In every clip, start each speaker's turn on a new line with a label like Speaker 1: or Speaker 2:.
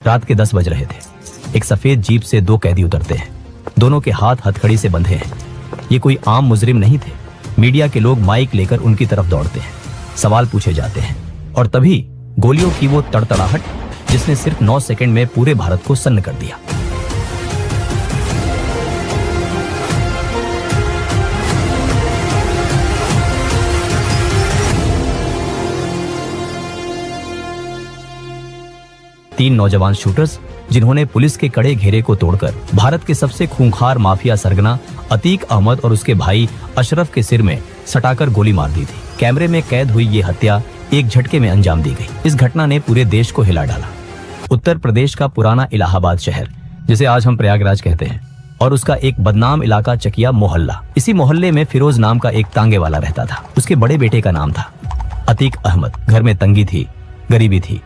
Speaker 1: रात के 10 बज रहे थे। एक सफेद जीप से 2 कैदी उतरते हैं। दोनों के हाथ हथकड़ी से बंधे हैं। ये कोई आम मुजरिम नहीं थे। मीडिया के लोग माइक लेकर उनकी तरफ दौड़ते हैं, सवाल पूछे जाते हैं और तभी गोलियों की वो तड़तड़ाहट जिसने सिर्फ 9 सेकंड में पूरे भारत को सन्न कर दिया। तीन नौजवान शूटर्स जिन्होंने पुलिस के कड़े घेरे को तोड़कर भारत के सबसे खूंखार माफिया सरगना अतीक अहमद और उसके भाई अशरफ के सिर में सटाकर गोली मार दी थी। कैमरे में कैद हुई ये हत्या एक झटके में अंजाम दी गई। इस घटना ने पूरे देश को हिला डाला। उत्तर प्रदेश का पुराना इलाहाबाद शहर, जिसे आज हम प्रयागराज कहते हैं, और उसका एक बदनाम इलाका चकिया मोहल्ला। इसी मोहल्ले में फिरोज नाम का एक तांगे वाला रहता था। उसके बड़े बेटे का नाम था अतीक अहमद। घर में तंगी थी, गरीबी थी,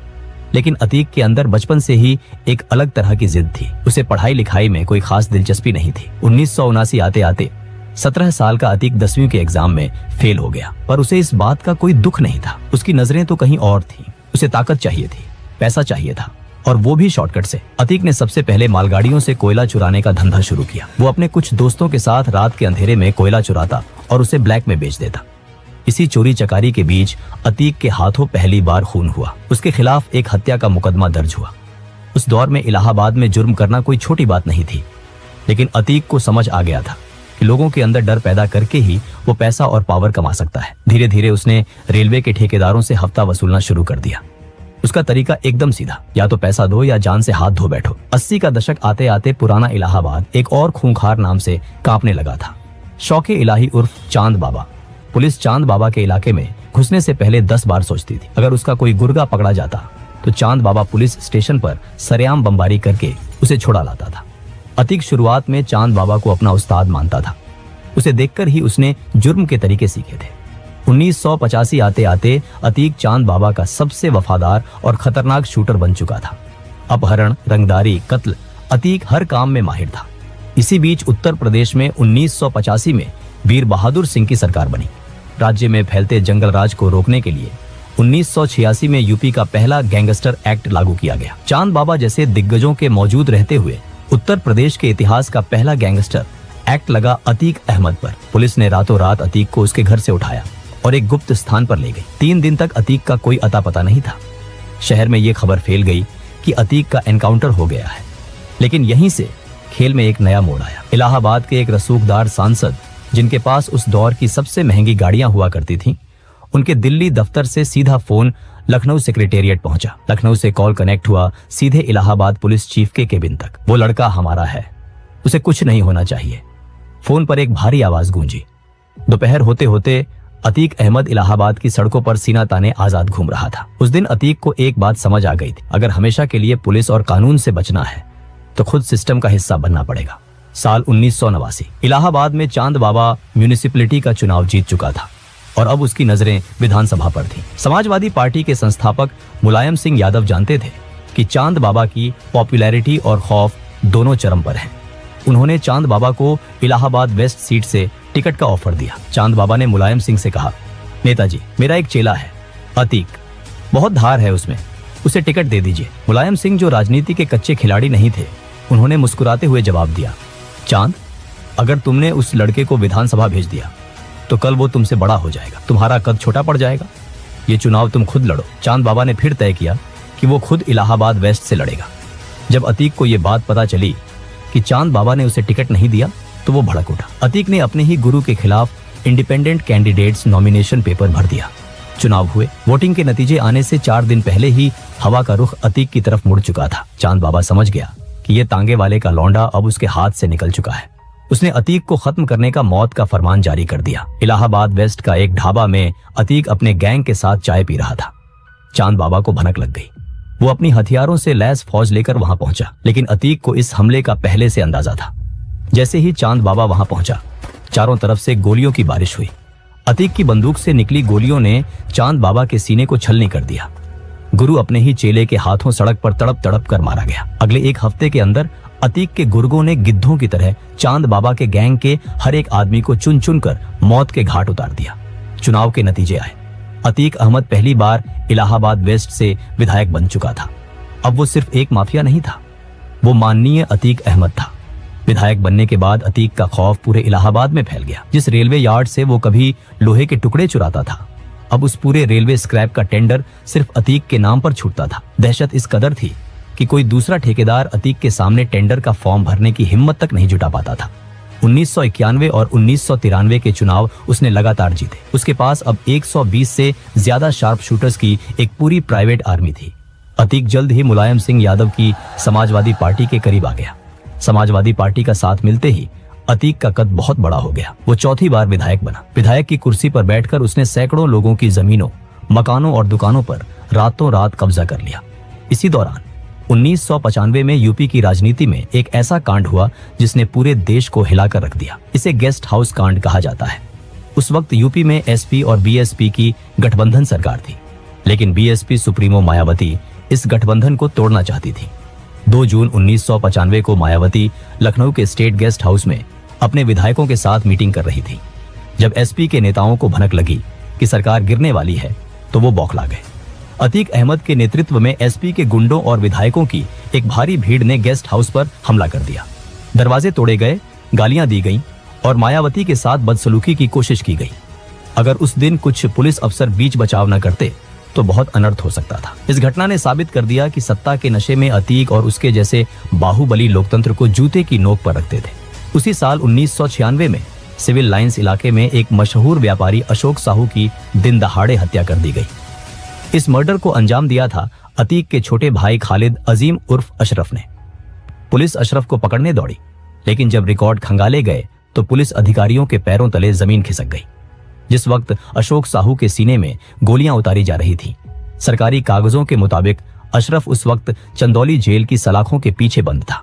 Speaker 1: लेकिन अतीक के अंदर बचपन से ही एक अलग तरह की जिद थी। उसे पढ़ाई लिखाई में कोई खास दिलचस्पी नहीं थी। 1979 आते आते 17 साल का अतीक 10वीं के एग्जाम में फेल हो गया, पर उसे इस बात का कोई दुख नहीं था। उसकी नजरें तो कहीं और थीं। उसे ताकत चाहिए थी, पैसा चाहिए था, और वो भी शॉर्टकट से। अतीक ने सबसे पहले मालगाड़ियों से कोयला चुराने का धंधा शुरू किया। वो अपने कुछ दोस्तों के साथ रात के अंधेरे में कोयला चुराता और उसे ब्लैक में बेच देता। इसी चोरी चकारी के बीच अतीक के हाथों पहली बार खून हुआ। उसके खिलाफ एक हत्या का मुकदमा दर्ज हुआ। उस दौर में इलाहाबाद में जुर्म करना कोई छोटी बात नहीं थी, लेकिन अतीक को समझ आ गया था कि लोगों के अंदर डर पैदा करके ही वो पैसा और पावर कमा सकता है। धीरे धीरे उसने रेलवे के ठेकेदारों से हफ्ता वसूलना शुरू कर दिया। उसका तरीका एकदम सीधा, या तो पैसा दो या जान से हाथ धो बैठो। 80 का दशक आते आते पुराना इलाहाबाद एक और खूंखार नाम से कांपने लगा था। शौके इलाही उर्फ चांद बाबा। पुलिस चांद बाबा के इलाके में घुसने से पहले 10 बार सोचती थी। अगर उसका कोई गुर्गा पकड़ा जाता तो चांद बाबा पुलिस स्टेशन पर सरेआम बमबारी करके उसे छुड़ा लाता था। अतीक शुरुआत में चांद बाबा को अपना उस्ताद मानता था। उसे देखकर ही उसने जुर्म के तरीके सीखे थे। 1985 आते आते अतीक चांद बाबा का सबसे वफादार और खतरनाक शूटर बन चुका था। अपहरण, रंगदारी, कत्ल, अतीक हर काम में माहिर था। इसी बीच उत्तर प्रदेश में 1985 में वीर बहादुर सिंह की सरकार बनी। राज्य में फैलते जंगल राज को रोकने के लिए 1986 में यूपी का पहला गैंगस्टर एक्ट लागू किया गया। चांद बाबा जैसे दिग्गजों के मौजूद रहते हुए उत्तर प्रदेश के इतिहास का पहला गैंगस्टर एक्ट लगा अतीक अहमद पर। पुलिस ने रातों रात अतीक को उसके घर से उठाया और एक गुप्त स्थान पर ले गई। 3 दिन तक अतीक का कोई अता पता नहीं था। शहर में ये खबर फैल गई कि अतीक का एनकाउंटर हो गया है। लेकिन यहीं से खेल में एक नया मोड़ आया। इलाहाबाद के एक रसूखदार सांसद, जिनके पास उस दौर की सबसे महंगी गाड़ियां हुआ करती थीं, उनके दिल्ली दफ्तर से सीधा फोन लखनऊ सेक्रेटेरिएट पहुंचा। लखनऊ से कॉल कनेक्ट हुआ सीधे इलाहाबाद पुलिस चीफ के केबिन तक। वो लड़का हमारा है, उसे कुछ नहीं होना चाहिए। फोन पर एक भारी आवाज गूंजी। दोपहर होते होते अतीक अहमद इलाहाबाद की सड़कों पर सीना ताने आजाद घूम रहा था। उस दिन अतीक को एक बात समझ आ गई थी, अगर हमेशा के लिए पुलिस और कानून से बचना है तो खुद सिस्टम का हिस्सा बनना पड़ेगा। साल 1989। इलाहाबाद में चांद बाबा म्यूनिसिपैलिटी का चुनाव जीत चुका था और अब उसकी नजरें विधानसभा पर थीं। समाजवादी पार्टी के संस्थापक मुलायम सिंह यादव जानते थे कि चांद बाबा की पॉपुलैरिटी और खौफ दोनों चरम पर हैं। उन्होंने चांद बाबा को इलाहाबाद वेस्ट सीट से टिकट का ऑफर दिया। चांद बाबा ने मुलायम सिंह से कहा, नेताजी, मेरा एक चेला है अतीक, बहुत धार है उसमें, उसे टिकट दे दीजिए। मुलायम सिंह, जो राजनीति के कच्चे खिलाड़ी नहीं थे, उन्होंने मुस्कुराते हुए जवाब दिया, चांद, अगर तुमने उस लड़के को विधानसभा भेज दिया तो कल वो तुमसे बड़ा हो जाएगा, तुम्हारा कद छोटा पड़ जाएगा। ये चुनाव तुम खुद लड़ो। चांद बाबा ने फिर तय किया कि वो खुद इलाहाबाद वेस्ट से लड़ेगा। जब अतीक को ये बात पता चली कि चांद बाबा ने उसे टिकट नहीं दिया तो वो भड़क उठा। अतीक ने अपने ही गुरु के खिलाफ इंडिपेंडेंट कैंडिडेट्स नॉमिनेशन पेपर भर दिया। चुनाव हुए। वोटिंग के नतीजे आने से 4 दिन पहले ही हवा का रुख अतीक की तरफ मुड़ चुका था। चांद बाबा समझ गया कि ये तांगे वाले का लौंडा अब उसके हाथ से निकल चुका है। उसने अतीक को खत्म करने का मौत का फरमान जारी कर दिया। इलाहाबाद वेस्ट का एक ढाबा में अतीक अपने गैंग के साथ चाय पी रहा था। चांद बाबा को भनक लग गई। वो अपनी हथियारों से लैस फौज लेकर वहां पहुंचा, लेकिन अतीक को इस हमले का पहले से अंदाजा था। जैसे ही चांद बाबा वहां पहुंचा, चारों तरफ से गोलियों की बारिश हुई। अतीक की बंदूक से निकली गोलियों ने चांद बाबा के सीने को छलनी कर दिया। गुरु अपने ही चेले के हाथों सड़क पर तड़प तड़प कर मारा गया। अगले 1 हफ्ते के अंदर अतीक के गुर्गों ने गिद्धों की तरह चांद बाबा के गैंग के हर एक आदमी को चुन चुन कर मौत के घाट उतार दिया। चुनाव के नतीजे आए। अतीक अहमद पहली बार इलाहाबाद वेस्ट से विधायक बन चुका था। अब वो सिर्फ एक माफिया नहीं था, वो माननीय अतीक अहमद था। विधायक बनने के बाद अतीक का खौफ पूरे इलाहाबाद में फैल गया। जिस रेलवे यार्ड से वो कभी लोहे के टुकड़े चुराता था, अब उस पूरे रेलवे स्क्रैप का टेंडर सिर्फ अतीक के नाम पर छूटता था। दहशत इस कदर थी कि कोई दूसरा ठेकेदार अतीक के सामने टेंडर का फॉर्म भरने की हिम्मत तक नहीं जुटा पाता था। 1991 और 1993 के चुनाव उसने लगातार जीते। उसके पास अब 120 से ज्यादा शार्प शूटर्स की एक पूरी प्राइवेट आर्मी थी। अतीक जल्द ही मुलायम सिंह यादव की समाजवादी पार्टी के करीब आ गया। समाजवादी पार्टी का साथ मिलते ही अतीक का कद बहुत बड़ा हो गया। वो चौथी बार विधायक बना। विधायक की कुर्सी पर बैठकर उसने सैकड़ों लोगों की जमीनों, मकानों और दुकानों पर रातों रात कब्जा कर लिया। इसी दौरान 1995 में यूपी की राजनीति में एक ऐसा कांड हुआ जिसने पूरे देश को हिलाकर रख दिया। इसे गेस्ट हाउस कांड कहा जाता है। उस वक्त यूपी में एसपी और बीएसपी की गठबंधन सरकार थी, लेकिन बीएसपी सुप्रीमो मायावती इस गठबंधन को तोड़ना चाहती थी। 2 जून 1995 को मायावती लखनऊ के स्टेट गेस्ट हाउस में अपने विधायकों के साथ मीटिंग कर रही थी। जब एसपी के नेताओं को भनक लगी कि सरकार गिरने वाली है, तो वो बौखला गए। अतीक अहमद के नेतृत्व में एसपी के गुंडों और विधायकों की एक भारी भीड़ ने गेस्ट हाउस पर हमला कर दिया। दरवाजे तोड़े गए, गालियां दी गईं और मायावती के साथ बदसलूकी की कोशिश की गई। अगर उस दिन कुछ पुलिस अफसर बीच बचाव न करते तो बहुत अनर्थ हो सकता था। इस घटना ने साबित कर दिया कि सत्ता के नशे में अतीक और उसके जैसे बाहुबली लोकतंत्र को जूते की नोक पर रखते थे। उसी साल 1996 में सिविल लाइंस इलाके में एक मशहूर व्यापारी अशोक साहू की दिन दहाड़े हत्या कर दी गई। इस मर्डर को अंजाम दिया था अतीक के छोटे भाई खालिद अजीम उर्फ अशरफ ने। पुलिस अशरफ को पकड़ने दौड़ी, लेकिन जब रिकॉर्ड खंगाले गए तो पुलिस अधिकारियों के पैरों तले जमीन खिसक गई। जिस वक्त अशोक साहू के सीने में गोलियां उतारी जा रही थी, सरकारी कागजों के मुताबिक अशरफ उस वक्त चंदौली जेल की सलाखों के पीछे बंद था।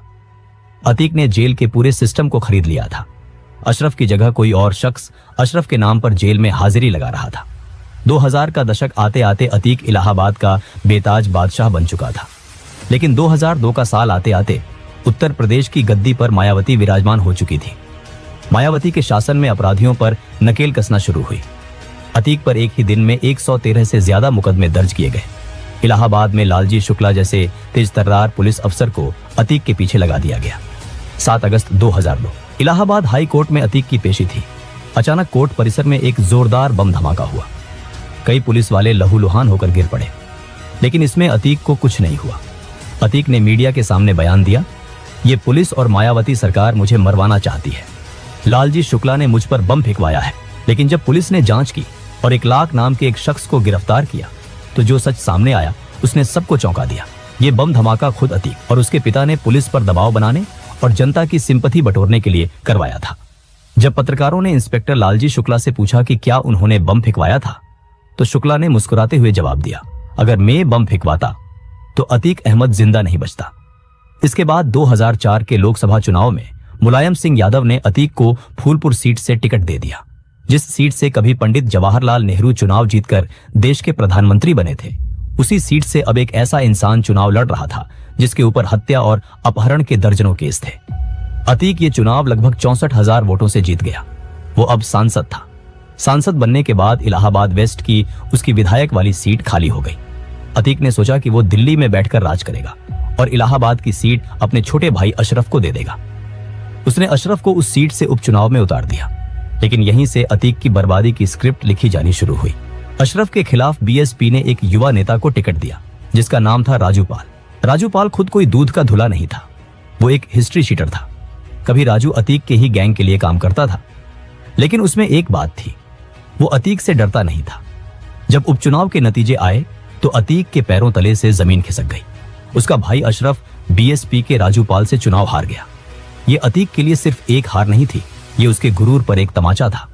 Speaker 1: अतीक ने जेल के पूरे सिस्टम को खरीद लिया था। अशरफ की जगह कोई और शख्स अशरफ के नाम पर जेल में हाजिरी लगा रहा था। 2000 का दशक आते आते अतीक इलाहाबाद का बेताज बादशाह बन चुका था। लेकिन 2002 का साल आते आते उत्तर प्रदेश की गद्दी पर मायावती विराजमान हो चुकी थी। मायावती के शासन में अपराधियों पर नकेल कसना शुरू हुई। अतीक पर एक ही दिन में 113 से ज्यादा मुकदमे दर्ज किए गए। इलाहाबाद में लालजी शुक्ला जैसे तेजतर्रार पुलिस अफसर को अतीक के पीछे लगा दिया गया। 7 अगस्त 2002 इलाहाबाद हाई कोर्ट में अतीक की पेशी थी। अचानक कोर्ट परिसर में एक जोरदार बम धमाका हुआ। कई पुलिस वाले लहूलुहान होकर गिर पड़े, लेकिन इसमें अतीक को कुछ नहीं हुआ। अतीक ने मीडिया के सामने बयान दिया, ये पुलिस और मायावती सरकार मुझे मरवाना चाहती है। लालजी शुक्ला ने मुझ पर बम फेंकवाया है। लेकिन जब पुलिस ने जांच की और 1 लाख नाम के एक शख्स को गिरफ्तार किया, तो जो सच सामने आया उसने सबको चौंका दिया। ये बम धमाका खुद अतीक और उसके पिता ने पुलिस पर दबाव बनाने और जनता की सिंपैथी बटोरने के लिए करवाया था। जब पत्रकारों ने इंस्पेक्टर लालजी शुक्ला से पूछा कि क्या उन्होंने बम फेंकवाया था, तो शुक्ला ने मुस्कुराते हुए जवाब दिया, अगर मैं बम फेंकवाता तो अतीक अहमद जिंदा नहीं बचता। इसके बाद 2004 के लोकसभा चुनाव में मुलायम सिंह यादव ने अतीक को फूलपुर सीट से टिकट दे दिया। जिस सीट से कभी पंडित जवाहरलाल नेहरू चुनाव जीतकर देश के प्रधानमंत्री बने थे, उसी सीट से अब एक ऐसा इंसान चुनाव लड़ रहा था जिसके ऊपर हत्या और अपहरण के दर्जनों केस थे। अतीक ये चुनाव लगभग 64,000 वोटों से जीत गया। वो अब सांसद था। सांसद बनने के बाद इलाहाबाद वेस्ट की उसकी विधायक वाली सीट खाली हो गई। अतीक ने सोचा कि वो दिल्ली में बैठकर राज करेगा और इलाहाबाद की सीट अपने छोटे भाई अशरफ को दे देगा। उसने अशरफ को उस सीट से उपचुनाव में उतार दिया, लेकिन यहीं से अतीक की बर्बादी की स्क्रिप्ट लिखी जानी शुरू हुई। अशरफ के खिलाफ बीएसपी ने एक युवा नेता को टिकट दिया, जिसका नाम था राजू पाल। राजू पाल खुद कोई दूध का धुला नहीं था, वो एक हिस्ट्री शीटर था। कभी राजू अतीक के ही गैंग के लिए काम करता था, लेकिन उसमें एक बात थी, वो अतीक से डरता नहीं था। जब उपचुनाव के नतीजे आए तो अतीक के पैरों तले से जमीन खिसक गई। उसका भाई अशरफ बीएसपी के राजू पाल से चुनाव हार गया। ये अतीक के लिए सिर्फ एक हार नहीं थी, ये उसके गुरूर पर एक तमाचा था।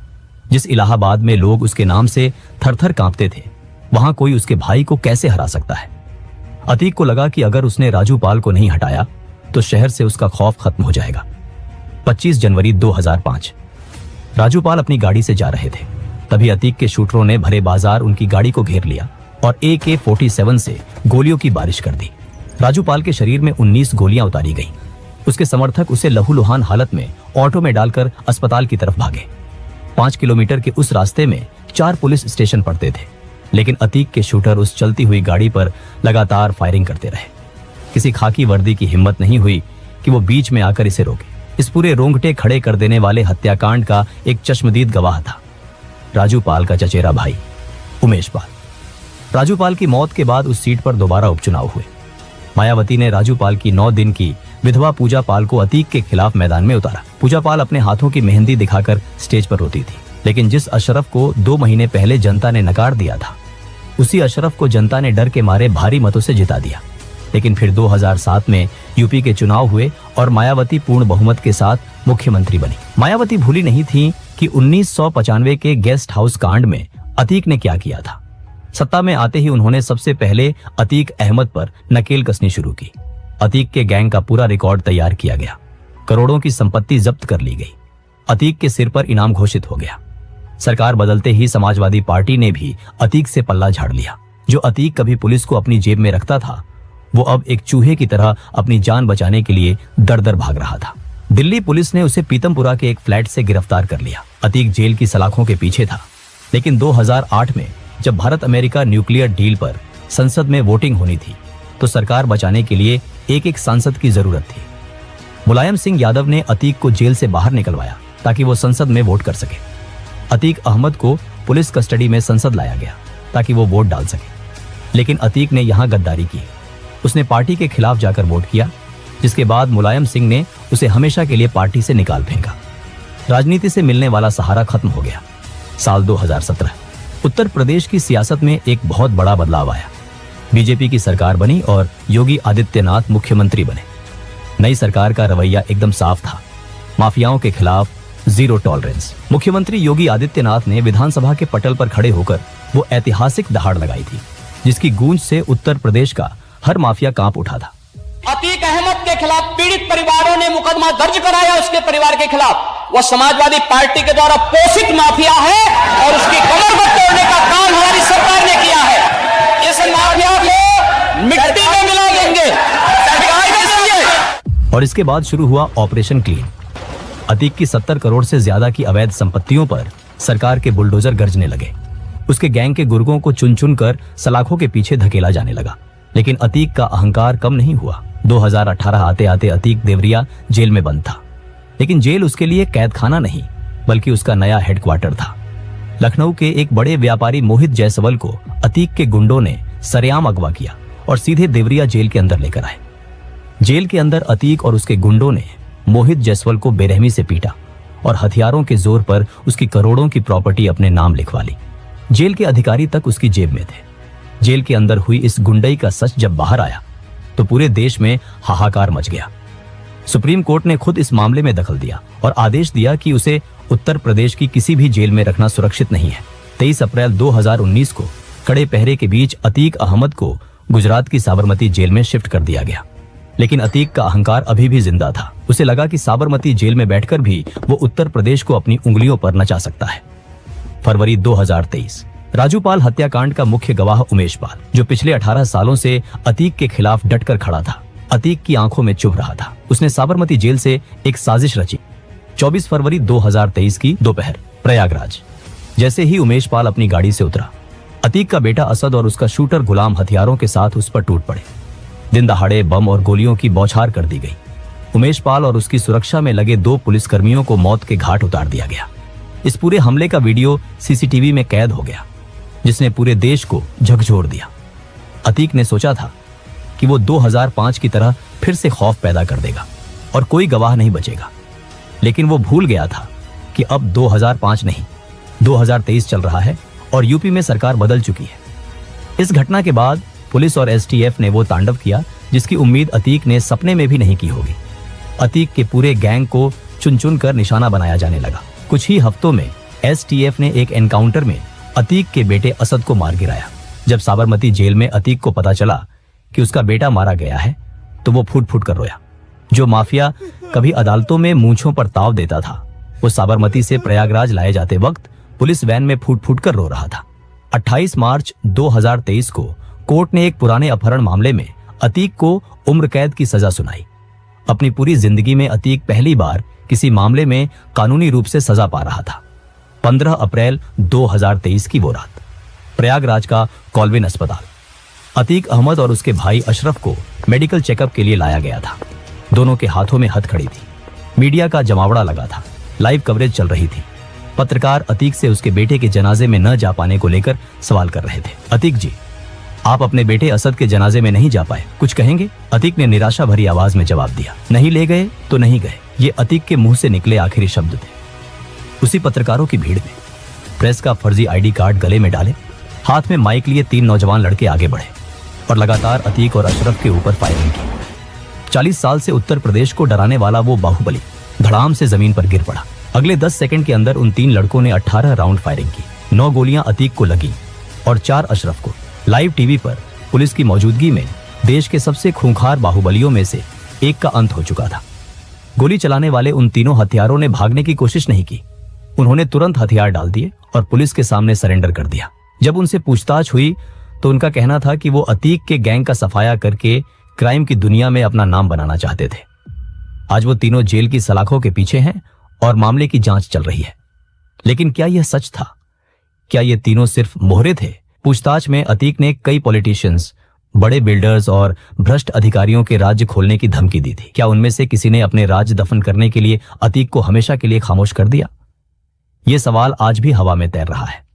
Speaker 1: जिस इलाहाबाद में लोग उसके नाम से थरथर कांपते थे, वहां कोई उसके भाई को कैसे हरा सकता है। अतीक को लगा कि अगर उसने राजू पाल को नहीं हटाया तो शहर से उसका खौफ खत्म हो जाएगा। 25 जनवरी 2005 राजू पाल अपनी गाड़ी से जा रहे थे, तभी अतीक के शूटरों ने भरे बाजार उनकी गाड़ी को घेर लिया और AK-47 से गोलियों की बारिश कर दी। राजू पाल के शरीर में 19 गोलियां उतारी गईं। उसके समर्थक उसे लहूलुहान हालत में ऑटो में डालकर अस्पताल की तरफ भागे। 5 किलोमीटर के उस रास्ते में 4 पुलिस स्टेशन पड़ते थे, लेकिन अतीक के शूटर उस चलती हुई गाड़ी पर लगातार फायरिंग करते रहे। किसी खाकी वर्दी की हिम्मत नहीं हुई कि वो बीच में आकर इसे रोके। इस पूरे रोंगटे खड़े कर देने वाले हत्याकांड का एक चश्मदीद गवाह था राजू पाल का चचेरा भाई उमेश पाल। राजू पाल की मौत के बाद उस सीट पर दोबारा उपचुनाव हुए। मायावती ने राजू पाल की 9 दिन की विधवा पूजा पाल को अतीक के खिलाफ मैदान में उतारा। पूजा पाल अपने हाथों की मेहंदी दिखाकर स्टेज पर रोती थी, लेकिन जिस अशरफ को 2 महीने पहले जनता ने नकार दिया था, उसी अशरफ को जनता ने डर के मारे भारी मतों से जिता दिया। लेकिन फिर 2007 में यूपी के चुनाव हुए और मायावती पूर्ण बहुमत के साथ मुख्यमंत्री बनी। मायावती भूली नहीं थी कि 1995 के गेस्ट हाउस कांड में अतीक ने क्या किया था। सत्ता में आते ही उन्होंने सबसे पहले अतीक अहमद पर नकेल कसनी शुरू की। अतीक के गैंग का पूरा रिकॉर्ड तैयार किया गया। करोड़ों की संपत्ति जब्त कर ली गई। अतीक के सिर पर इनाम घोषित हो गया। सरकार बदलते ही समाजवादी पार्टी ने भी अतीक से पल्ला झाड़ लिया। जो अतीक कभी पुलिस को अपनी जेब में रखता था, वो अब एक चूहे की तरह अपनी जान बचाने के लिए दर दर भाग रहा था। दिल्ली पुलिस ने उसे पीतमपुरा के एक फ्लैट से गिरफ्तार कर लिया। अतीक जेल की सलाखों के पीछे था, लेकिन 2008 में जब भारत अमेरिका न्यूक्लियर डील पर संसद में वोटिंग होनी थी, तो सरकार बचाने के लिए एक सांसद की जरूरत थी। मुलायम सिंह यादव ने अतीक को जेल से बाहर निकलवाया ताकि वो संसद में वोट कर सके। अतीक अहमद को पुलिस कस्टडी में संसद लाया गया ताकि वो वोट डाल सके, लेकिन अतीक ने यहां गद्दारी की। उसने पार्टी के खिलाफ जाकर वोट किया, जिसके बाद मुलायम सिंह ने उसे हमेशा के लिए पार्टी से निकाल फेंका। राजनीति से मिलने वाला सहारा खत्म हो गया। साल 2017 उत्तर प्रदेश की सियासत में एक बहुत बड़ा बदलाव आया। बीजेपी की सरकार बनी और योगी आदित्यनाथ मुख्यमंत्री बने। नई सरकार का रवैया एकदम साफ था, माफियाओं के खिलाफ जीरो टॉलरेंस। मुख्यमंत्री योगी आदित्यनाथ ने विधानसभा के पटल पर खड़े होकर वो ऐतिहासिक दहाड़ लगाई थी, जिसकी गूंज से उत्तर प्रदेश का हर माफिया कांप उठा था।
Speaker 2: अतीक अहमद के खिलाफ पीड़ित परिवारों ने मुकदमा दर्ज कराया उसके परिवार के खिलाफ। वह समाजवादी पार्टी के द्वारा पोषित माफिया है और उसकी कमर को तोड़ने का काम हमारी सरकार ने किया है। इस माफिया को मिट्टी में मिला देंगे।
Speaker 1: और इसके बाद शुरू हुआ ऑपरेशन क्लीन। अतीक की 70 करोड़ से ज्यादा की अवैध संपत्तियों पर सरकार के बुलडोजर गरजने लगे। उसके गैंग के गुर्गों को चुन चुन कर सलाखों के पीछे धकेला जाने लगा। लेकिन अतीक का अहंकार कम नहीं हुआ। 2018 आते आते अतीक देवरिया जेल में बंद था, लेकिन जेल उसके लिए कैद खाना नहीं, बल्कि उसका नया हेडक्वार्टर था। लखनऊ के एक बड़े व्यापारी मोहित जायसवाल को अतीक के गुंडों ने सरेआम अगवा किया और सीधे देवरिया जेल के अंदर लेकर आए। जेल के अंदर अतीक और उसके गुंडों ने मोहित जायसवाल को बेरहमी से पीटा और हथियारों के जोर पर उसकी करोड़ों की प्रॉपर्टी अपने नाम लिखवा ली। जेल के अधिकारी तक उसकी जेब में थे। जेल के अंदर हुई इस गुंडई का सच जब बाहर आया तो पूरे देश में हाहाकार मच गया। सुप्रीम कोर्ट ने खुद इस मामले में दखल दिया और आदेश दिया कि उसे उत्तर प्रदेश की किसी भी जेल में रखना सुरक्षित नहीं है। 23 अप्रैल 2019 को कड़े पहरे के बीच अतीक अहमद को गुजरात की साबरमती जेल में शिफ्ट कर दिया गया। लेकिन अतीक का अहंकार अभी भी जिंदा था। उसे लगा कि साबरमती जेल में बैठकर भी वो उत्तर प्रदेश को अपनी उंगलियों पर नचा सकता है। फरवरी 2023 राजूपाल हत्याकांड का मुख्य गवाह उमेश पाल, जो पिछले 18 सालों से अतीक के खिलाफ डटकर खड़ा था, अतीक की आंखों में चुभ रहा था। उसने साबरमती जेल से एक साजिश रची। 24 फरवरी 2023 की दोपहर प्रयागराज। जैसे ही उमेश पाल अपनी गाड़ी से उतरा, अतीक का बेटा असद और उसका शूटर गुलाम हथियारों के साथ उस पर टूट पड़े। दिन दहाड़े बम और गोलियों की बौछार कर दी गई। उमेश पाल और उसकी सुरक्षा में लगे 2 पुलिसकर्मियों को मौत के घाट उतार दिया गया। इस पूरे हमले का वीडियो सीसीटीवी में कैद हो गया, जिसने पूरे देश को झकझोर दिया। अतीक ने सोचा था कि वो 2005 की तरह फिर से खौफ पैदा कर देगा और कोई गवाह नहीं बचेगा, लेकिन वो भूल गया था कि अब 2005 नहीं 2023 चल रहा है और यूपी में सरकार बदल चुकी है। इस घटना के बाद पुलिस और एसटीएफ ने वो तांडव किया जिसकी उम्मीद अतीक ने सपने में भी नहीं की होगी। अतीक के पूरे गैंग को चुन चुन कर निशाना बनाया जाने लगा। कुछ ही हफ्तों में एसटीएफ ने एक एनकाउंटर में अतीक के बेटे असद को मार गिराया। जब साबरमती जेल में अतीक को पता चला कि उसका बेटा मारा गया है, तो वो फूट फूट कर रोया। जो माफिया कभी अदालतों में मूंछों पर ताव देता था, वो साबरमती से प्रयागराज लाए जाते वक्त पुलिस वैन में फूट फूट कर रो रहा था। 28 मार्च 2023 को कोर्ट ने एक पुराने अपहरण मामले में अतीक को उम्र कैद की सजा सुनाई। अपनी पूरी जिंदगी में अतीक पहली बार किसी मामले में कानूनी रूप से सजा पा रहा था। 15 अप्रैल 2023 की वो रात, प्रयागराज का कॉल्विन अस्पताल। अतीक अहमद और उसके भाई अशरफ को मेडिकल चेकअप के लिए लाया गया था। दोनों के हाथों में हथकड़ी थी। मीडिया का जमावड़ा लगा था। लाइव कवरेज चल रही थी। पत्रकार अतीक से उसके बेटे के जनाजे में न जा पाने को लेकर सवाल कर रहे थे। अतीक जी, आप अपने बेटे असद के जनाजे में नहीं जा पाए, कुछ कहेंगे? अतीक ने निराशा भरी आवाज में जवाब दिया, नहीं ले गए तो नहीं गए। ये अतीक के मुंह से निकले आखिरी शब्द थे। उसी पत्रकारों की भीड़ में प्रेस का फर्जी आईडी कार्ड गले में डाले, हाथ में माइक लिए 3 नौजवान लड़के आगे बढ़े और लगातार अतीक और अशरफ के ऊपर फायरिंग की। 40 साल से उत्तर प्रदेश को डराने वाला वो बाहुबली धड़ाम से जमीन पर गिर पड़ा। अगले 10 सेकंड के अंदर उन 3 लड़कों ने 18 राउंड फायरिंग की। 9 गोलियां अतीक को लगी और 4 अशरफ को। लाइव टीवी पर पुलिस की मौजूदगी में देश के सबसे खूंखार बाहुबलियों में से एक का अंत हो चुका था। गोली चलाने वाले उन तीनों हथियारों ने भागने की कोशिश नहीं की। उन्होंने तुरंत हथियार डाल दिए और पुलिस के सामने सरेंडर कर दिया। जब उनसे पूछताछ हुई तो उनका कहना था कि वो अतीक के गैंग का सफाया करके क्राइम की दुनिया में अपना नाम बनाना चाहते थे। आज वो तीनों जेल की सलाखों के पीछे हैं और मामले की जांच चल रही है। लेकिन क्या यह सच था? क्या ये तीनों सिर्फ मोहरे थे? पूछताछ में अतीक ने कई पॉलिटिशियंस, बड़े बिल्डर्स और भ्रष्ट अधिकारियों के राज्य खोलने की धमकी दी थी। क्या उनमें से किसी ने अपने राज्य दफन करने के लिए अतीक को हमेशा के लिए खामोश कर दिया? ये सवाल आज भी हवा में तैर रहा है।